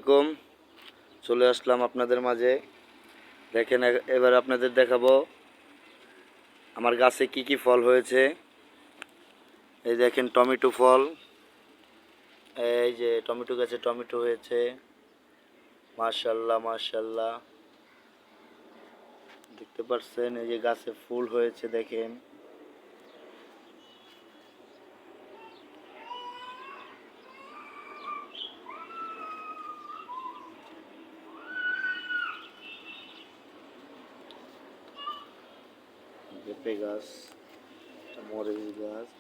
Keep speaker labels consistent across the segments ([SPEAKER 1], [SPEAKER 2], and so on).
[SPEAKER 1] আলাইকুম। চলে আসলাম আপনাদের মাঝে। দেখেন এবার আপনাদের দেখাবো আমার গাছে কি কি ফল হয়েছে। এই দেখেন টমেটো ফল, এই যে টমেটো গাছে টমেটো হয়েছে। মাশাআল্লাহ মাশাআল্লাহ, দেখতে পাচ্ছেন এই যে গাছে ফুল হয়েছে দেখেন। পেঁপে গাছ, মরিচ গাছ,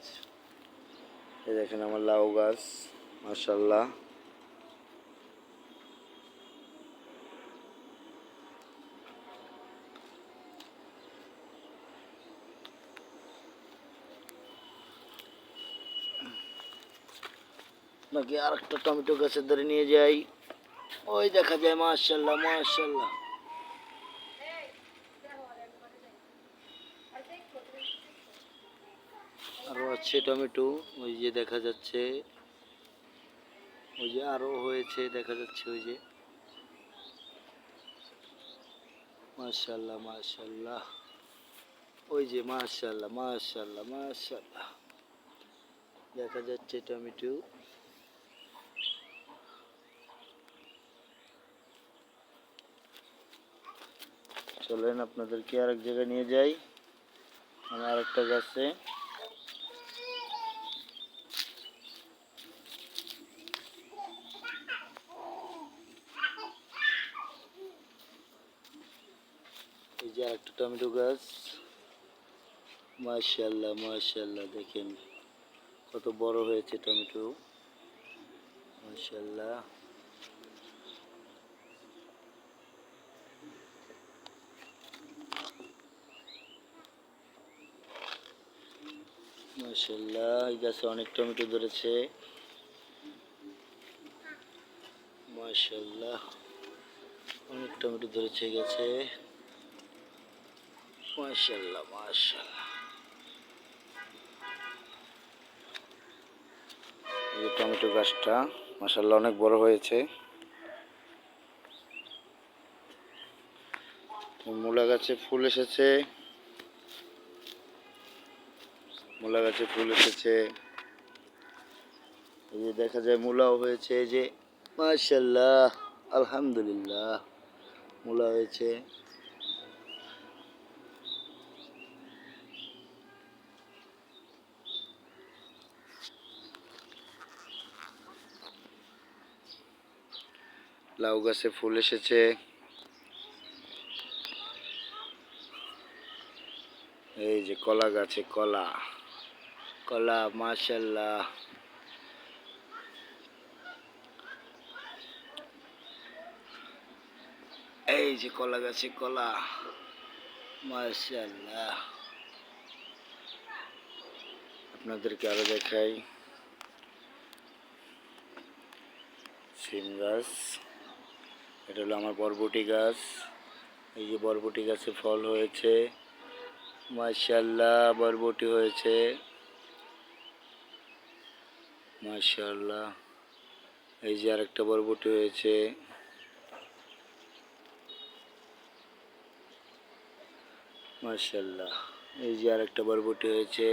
[SPEAKER 1] এই দেখেন আমার লাউ গাছ। মাশাআল্লাহ, নাকি আর একটা টমেটো গাছের ধারে নিয়ে যাই, ওই দেখা যায়। মাশাআল্লাহ মাশাআল্লাহ, আরো আছে টমেটো, ওই যে দেখা যাচ্ছে, ওই যে আরো হয়েছে দেখা যাচ্ছে, ওই যে। মাশাআল্লাহ মাশাআল্লাহ, ওই যে মাশাআল্লাহ মাশাআল্লাহ মাশাআল্লাহ, দেখা যাচ্ছে টমেটো। চলেন আপনাদেরকে আরেক জায়গায় নিয়ে যাই, আমার আরেকটা গাছে। এই যে আরেকটা টমেটো গাছ। মাশাআল্লাহ মাশাআল্লাহ, দেখেন কত বড় হয়েছে টমেটো। মাশাআল্লাহ, মাশাআল্লাহ, এই গাছে অনেক টমেটো ধরেছে। মাশাআল্লাহ, অনেক টমেটো ধরেছে এই গাছে। মাশাআল্লাহ মাশাআল্লাহ, এই টমেটো গাছটা মাশাআল্লাহ অনেক বড় হয়েছে। মূলা গাছে ফুল এসেছে, মূলা গাছে ফুল এসেছে, এই যে দেখা যায় মূলাও হয়েছে। এই যে মাশাআল্লাহ, আলহামদুলিল্লাহ, মূলা হয়েছে। লাউ গাছে ফুল এসেছে। এই যে কলা গাছে কলা, কলা মাশাআল্লাহ, এই যে কলা গাছে কলা। মাশাআল্লাহ, আপনাদেরকে আরো দেখাই। সিম গাছ, এটা হলো আমার বরবটি গাছ। এই যে বরবটি গাছে ফল হয়েছে। মাশাআল্লাহ, বরবটি হয়েছে। মাশাআল্লাহ, এই যে আরেকটা বরবটি হয়েছে। মাশাআল্লাহ, এই যে আরেকটা বরবটি হয়েছে।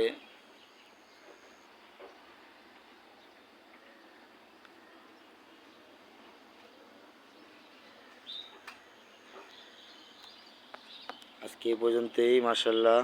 [SPEAKER 1] আজকে এই পর্যন্তই। মাশাআল্লাহ।